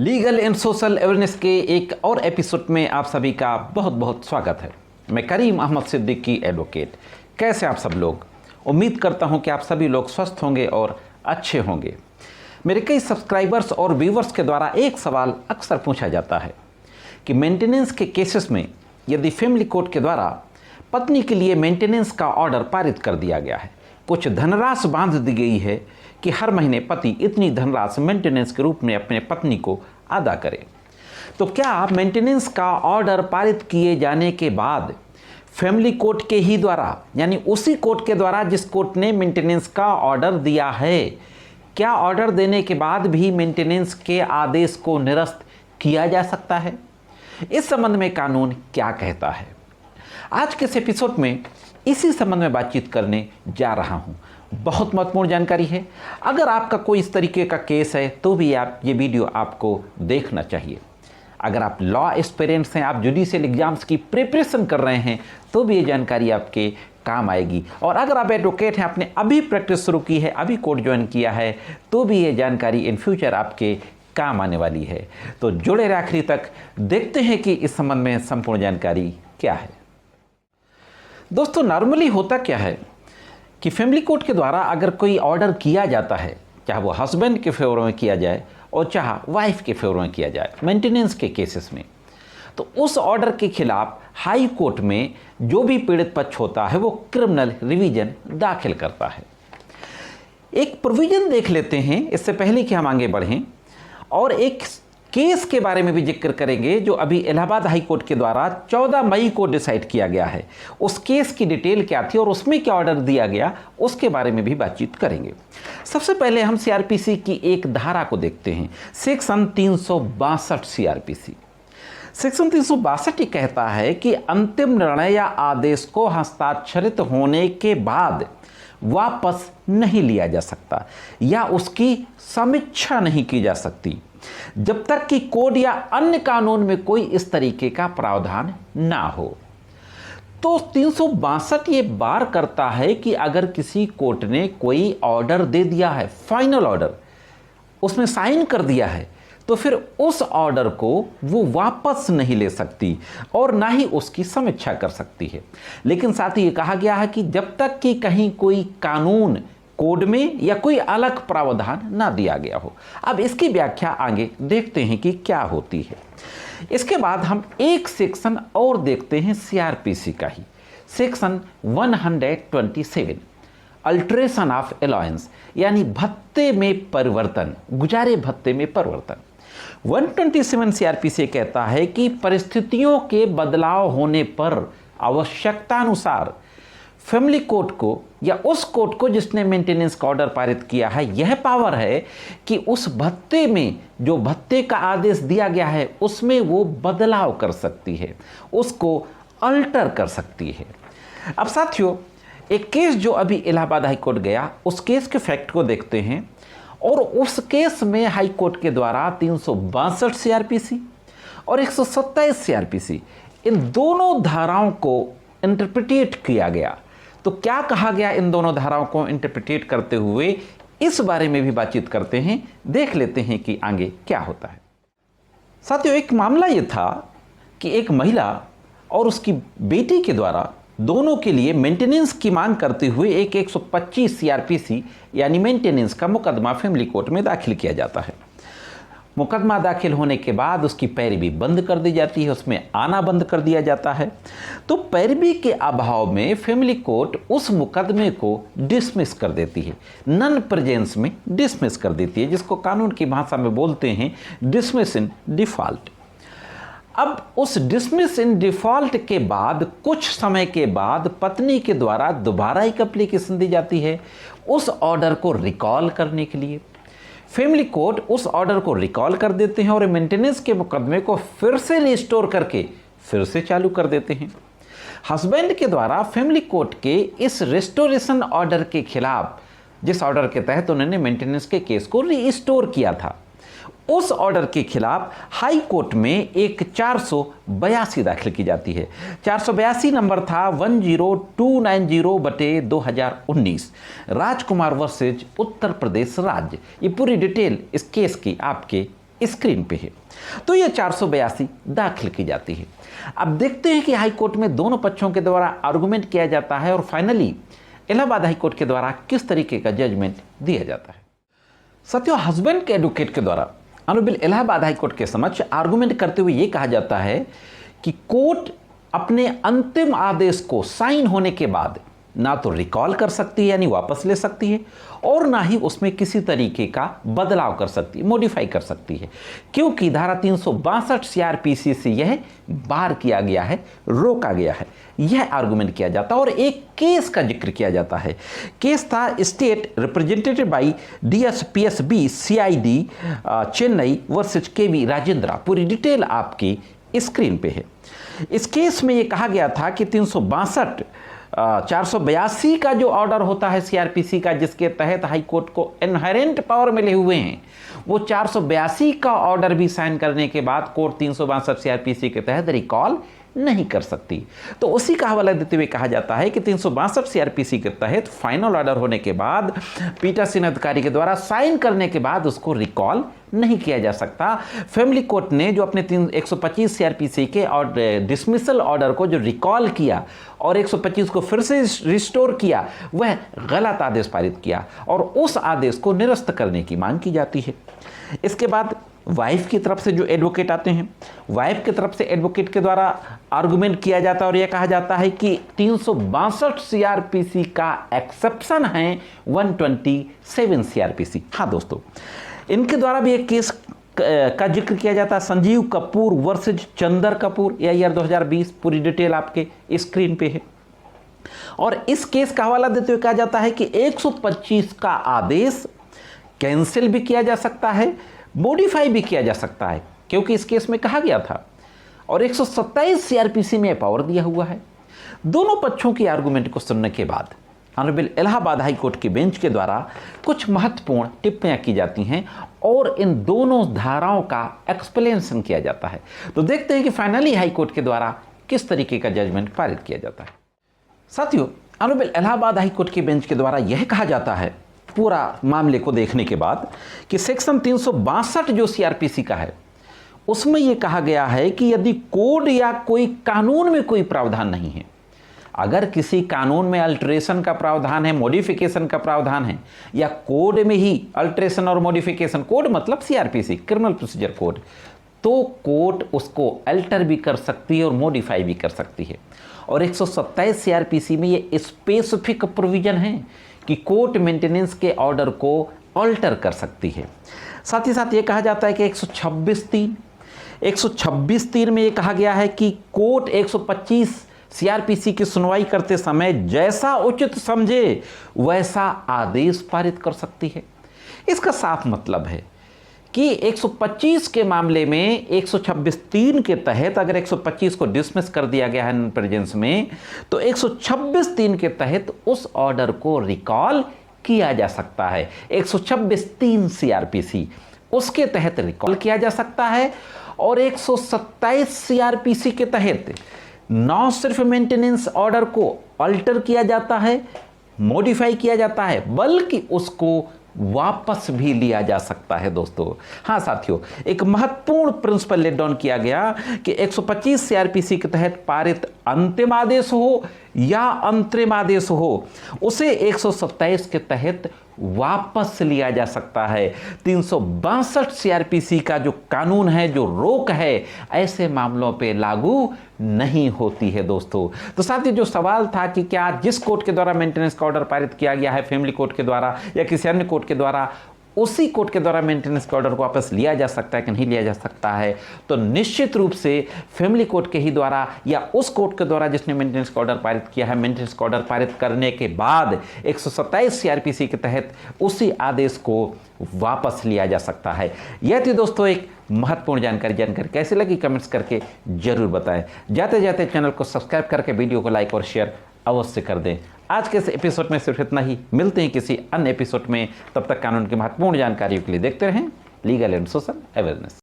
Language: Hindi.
लीगल एंड सोशल अवेयरनेस के एक और एपिसोड में आप सभी का बहुत बहुत स्वागत है। मैं करीम अहमद सिद्दीकी एडवोकेट। कैसे आप सब लोग? उम्मीद करता हूं कि आप सभी लोग स्वस्थ होंगे और अच्छे होंगे। मेरे कई सब्सक्राइबर्स और व्यूवर्स के द्वारा एक सवाल अक्सर पूछा जाता है कि मेंटेनेंस के केसेस में यदि फैमिली कोर्ट के द्वारा पत्नी के लिए मेंटेनेंस का ऑर्डर पारित कर दिया गया है, कुछ धनराशि बांध दी गई है कि हर महीने पति इतनी धनराशि मेंटेनेंस के रूप में अपने पत्नी को अदा करे, तो क्या मेंटेनेंस का ऑर्डर पारित किए जाने के बाद फैमिली कोर्ट के ही द्वारा, यानी उसी कोर्ट के द्वारा जिस कोर्ट ने मेंटेनेंस का ऑर्डर दिया है, क्या ऑर्डर देने के बाद भी मेंटेनेंस के आदेश को निरस्त किया जा सकता है? इस संबंध में कानून क्या कहता है? आज के इस एपिसोड में इसी संबंध में बातचीत करने जा रहा हूं। बहुत महत्वपूर्ण जानकारी है। अगर आपका कोई इस तरीके का केस है तो भी ये वीडियो आपको देखना चाहिए। अगर आप लॉ एस्पिरेंट्स हैं, आप जुडिशियल एग्जाम्स की प्रिपरेशन कर रहे हैं, तो भी ये जानकारी आपके काम आएगी। और अगर आप एडवोकेट हैं, आपने अभी प्रैक्टिस शुरू की है, अभी कोर्ट ज्वाइन किया है, तो भी ये जानकारी इन फ्यूचर आपके काम आने वाली है। तो जुड़े रहे आखिरी तक, देखते हैं कि इस संबंध में संपूर्ण जानकारी क्या है। दोस्तों, नॉर्मली होता क्या है कि फैमिली कोर्ट के द्वारा अगर कोई ऑर्डर किया जाता है, चाहे वो हस्बैंड के फेवर में किया जाए और चाहे वाइफ के फेवर में किया जाए मेंटेनेंस के केसेस में, तो उस ऑर्डर के खिलाफ हाई कोर्ट में जो भी पीड़ित पक्ष होता है वो क्रिमिनल रिवीजन दाखिल करता है। एक प्रोविजन देख लेते हैं इससे पहले कि हम आगे बढ़ें, और एक केस के बारे में भी जिक्र करेंगे जो अभी इलाहाबाद हाई कोर्ट के द्वारा 14 मई को डिसाइड किया गया है। उस केस की डिटेल क्या थी और उसमें क्या ऑर्डर दिया गया, उसके बारे में भी बातचीत करेंगे। सबसे पहले हम सीआरपीसी की एक धारा को देखते हैं, सेक्शन 362 सीआरपीसी। सेक्शन 362 ये कहता है कि अंतिम निर्णय या आदेश को हस्ताक्षरित होने के बाद वापस नहीं लिया जा सकता या उसकी समीक्षा नहीं की जा सकती जब तक कि कोड या अन्य कानून में कोई इस तरीके का प्रावधान ना हो। तो 362 ये बार करता है कि अगर किसी कोर्ट ने कोई ऑर्डर दे दिया है, फाइनल ऑर्डर, उसमें साइन कर दिया है, तो फिर उस ऑर्डर को वो वापस नहीं ले सकती और ना ही उसकी समीक्षा कर सकती है। लेकिन साथ ही ये कहा गया है कि जब तक कि कहीं कोई कानून, कोड में या कोई अलग प्रावधान ना दिया गया हो। अब इसकी व्याख्या आगे देखते हैं कि क्या होती है। इसके बाद हम एक सेक्शन और देखते हैं सीआरपीसी का ही, सेक्शन 127, अल्ट्रेशन ऑफ अलाउंस, यानी भत्ते में परिवर्तन, गुजारे भत्ते में परिवर्तन। 127 सीआरपीसी कहता है कि परिस्थितियों के बदलाव होने पर आवश्यकता अनुसार फैमिली कोर्ट को या उस कोर्ट को जिसने मेंटेनेंस का ऑर्डर पारित किया है, यह पावर है कि उस भत्ते में, जो भत्ते का आदेश दिया गया है, उसमें वो बदलाव कर सकती है, उसको अल्टर कर सकती है। अब साथियों, एक केस जो अभी इलाहाबाद हाई कोर्ट गया, उस केस के फैक्ट को देखते हैं। और उस केस में हाई कोर्ट के द्वारा 362 सीआरपीसी और 127 सीआरपीसी, इन दोनों धाराओं को इंटरप्रिटेट किया गया। तो क्या कहा गया इन दोनों धाराओं को इंटरप्रिटेट करते हुए, इस बारे में भी बातचीत करते हैं, देख लेते हैं कि आगे क्या होता है। साथियों, एक मामला यह था कि एक महिला और उसकी बेटी के द्वारा दोनों के लिए मेंटेनेंस की मांग करते हुए एक 125 सीआरपीसी यानी मेंटेनेंस का मुकदमा फैमिली कोर्ट में दाखिल किया जाता है। मुकदमा दाखिल होने के बाद उसकी पैरवी बंद कर दी जाती है, उसमें आना बंद कर दिया जाता है। तो पैरवी के अभाव में फैमिली कोर्ट उस मुकदमे को डिसमिस कर देती है, नन प्रेजेंस में डिसमिस कर देती है, जिसको कानून की भाषा में बोलते हैं डिसमिस इन डिफॉल्ट। अब उस डिसमिस इन डिफॉल्ट के बाद कुछ समय के बाद पत्नी के द्वारा दोबारा एक एप्लीकेशन दी जाती है उस ऑर्डर को रिकॉल करने के लिए। फैमिली कोर्ट उस ऑर्डर को रिकॉल कर देते हैं और मेंटेनेंस के मुकदमे को फिर से रिस्टोर करके फिर से चालू कर देते हैं। हस्बैंड के द्वारा फैमिली कोर्ट के इस रिस्टोरेशन ऑर्डर के खिलाफ, जिस ऑर्डर के तहत उन्होंने मेंटेनेंस के केस को रीस्टोर किया था, उस ऑर्डर के खिलाफ हाई कोर्ट में एक 482 दाखिल की जाती है। 482 नंबर था 10290/2019 राजकुमार वर्सेज उत्तर प्रदेश राज्य। ये पूरी डिटेल इस केस की आपके स्क्रीन पे है। तो ये 482 दाखिल की जाती है। अब देखते हैं कि हाई कोर्ट में दोनों पक्षों के द्वारा आर्गुमेंट किया जाता है और फाइनली इलाहाबाद हाई कोर्ट के द्वारा किस तरीके का जजमेंट दिया जाता है। साथियों, हस्बैंड के एडवोकेट के द्वारा ऑनरेबल इलाहाबाद हाई कोर्ट के समक्ष आर्गुमेंट करते हुए ये कहा जाता है कि कोर्ट अपने अंतिम आदेश को साइन होने के बाद ना तो रिकॉल कर सकती है यानी वापस ले सकती है और ना ही उसमें किसी तरीके का बदलाव कर सकती है, मॉडिफाई कर सकती है, क्योंकि धारा 362 सीआरपीसी से यह बार किया गया है, रोका गया है। यह आर्गुमेंट किया जाता है और एक केस का जिक्र किया जाता है। केस था state represented by DSPSB CID Chennai versus KV Rajendra. पूरी डिटेल आपकी स्क्रीन पे है। इस केस में यह कहा गया था कि 482 का जो ऑर्डर होता है सीआरपीसी का, जिसके तहत हाई कोर्ट को इनहेरेंट पावर मिले हुए हैं, वो 482 का ऑर्डर भी साइन करने के बाद कोर्ट 362 सीआरपीसी के तहत रिकॉल नहीं कर सकती। तो उसी का हवाला देते हुए कहा जाता है कि 362 सीआरपीसी के तहत फाइनल ऑर्डर होने के बाद पीठासीन अधिकारी के द्वारा साइन करने के बाद उसको रिकॉल नहीं किया जा सकता। फैमिली कोर्ट ने जो अपने 125 सीआरपीसी के और डिसमिसल ऑर्डर को जो रिकॉल किया और 125 को फिर से रिस्टोर किया, वह गलत आदेश पारित किया और उस आदेश को निरस्त करने की मांग की जाती है। इसके बाद वाइफ की तरफ से जो एडवोकेट आते हैं, वाइफ की तरफ से एडवोकेट के द्वारा आर्गुमेंट किया जाता है और यह कहा जाता है कि 362 सीआरपीसी का एक्सेप्शन है 127 सीआरपीसी। हाँ दोस्तों, इनके द्वारा भी एक केस का जिक्र किया जाता है, संजीव कपूर वर्सेज चंदर कपूर, या ईयर 2020। पूरी डिटेल आपके स्क्रीन पे है। और इस केस का हवाला देते हुए कहा जाता है कि 125 का आदेश कैंसिल भी किया जा सकता है, मॉडिफाई भी किया जा सकता है, क्योंकि इस केस में कहा गया था और 127 सीआरपीसी में पावर दिया हुआ है। दोनों पक्षों की आर्गुमेंट को सुनने के बाद ऑनरेबल इलाहाबाद हाई कोर्ट की बेंच के द्वारा कुछ महत्वपूर्ण टिप्पणियां की जाती हैं और इन दोनों धाराओं का एक्सप्लेनेशन किया जाता है। तो देखते हैं कि फाइनली हाई कोर्ट के द्वारा किस तरीके का जजमेंट पारित किया जाता है। साथियों, ऑनरेबल इलाहाबाद हाई कोर्ट की बेंच के द्वारा यह कहा जाता है पूरा मामले को देखने के बाद कि सेक्शन 362 जो सीआरपीसी का है, उसमें यह कहा गया है कि यदि कोड या कोई कानून में कोई प्रावधान नहीं है, अगर किसी कानून में अल्टरेशन का प्रावधान है, मॉडिफिकेशन का प्रावधान है, या कोड में ही अल्टरेशन और मॉडिफिकेशन, कोड मतलब सीआरपीसी क्रिमिनल प्रोसीजर कोड, तो कोर्ट उसको अल्टर भी कर सकती है और मॉडिफाई भी कर सकती है। और 127 सीआरपीसी में ये स्पेसिफिक प्रोविजन है कि कोर्ट मेंटेनेंस के ऑर्डर को अल्टर कर सकती है। साथ ही साथ ये कहा जाता है कि 126(3) में ये कहा गया है कि कोर्ट 125 सीआरपीसी की सुनवाई करते समय जैसा उचित समझे वैसा आदेश पारित कर सकती है। इसका साफ मतलब है कि 125 के मामले में 126(3) के तहत अगर 125 को डिसमिस कर दिया गया है नॉन प्रेजेंस में, तो 126(3) के तहत उस ऑर्डर को रिकॉल किया जा सकता है। 126(3) सीआरपीसी उसके तहत रिकॉल किया जा सकता है और 127 सीआरपीसी के तहत न सिर्फ मेंटेनेंस ऑर्डर को अल्टर किया जाता है, मॉडिफाई किया जाता है, बल्कि उसको वापस भी लिया जा सकता है। दोस्तों, हाँ साथियों, एक महत्वपूर्ण प्रिंसिपल लेट डाउन किया गया कि 125 सीआरपीसी के तहत पारित अंतिम आदेश हो या अंतरिम आदेश हो, उसे 127 के तहत वापस लिया जा सकता है। 362 सीआरपीसी का जो कानून है, जो रोक है, ऐसे मामलों पे लागू नहीं होती है। दोस्तों, तो साथ ही जो सवाल था कि क्या जिस कोर्ट के द्वारा मेंटेनेंस का ऑर्डर पारित किया गया है, फैमिली कोर्ट के द्वारा या किसी अन्य कोर्ट के द्वारा, उसी कोर्ट के द्वारा मेंटेनेंस का ऑर्डर को वापस लिया जा सकता है कि नहीं लिया जा सकता है, तो निश्चित रूप से फैमिली कोर्ट के ही द्वारा या उस कोर्ट के द्वारा जिसने मेंटेनेंस का ऑर्डर पारित किया है, मेंटेनेंस का ऑर्डर पारित करने के बाद 127 सीआरपीसी के तहत उसी आदेश को वापस लिया जा सकता है। यह थी दोस्तों एक महत्वपूर्ण जानकारी कैसी लगी कमेंट्स करके जरूर बताएं। जाते जाते चैनल को सब्सक्राइब करके वीडियो को लाइक और शेयर अवश्य कर दें। आज के इस एपिसोड में सिर्फ इतना ही, मिलते हैं किसी अन्य एपिसोड में। तब तक कानून की महत्वपूर्ण जानकारियों के लिए देखते रहें लीगल एंड सोशल अवेयरनेस।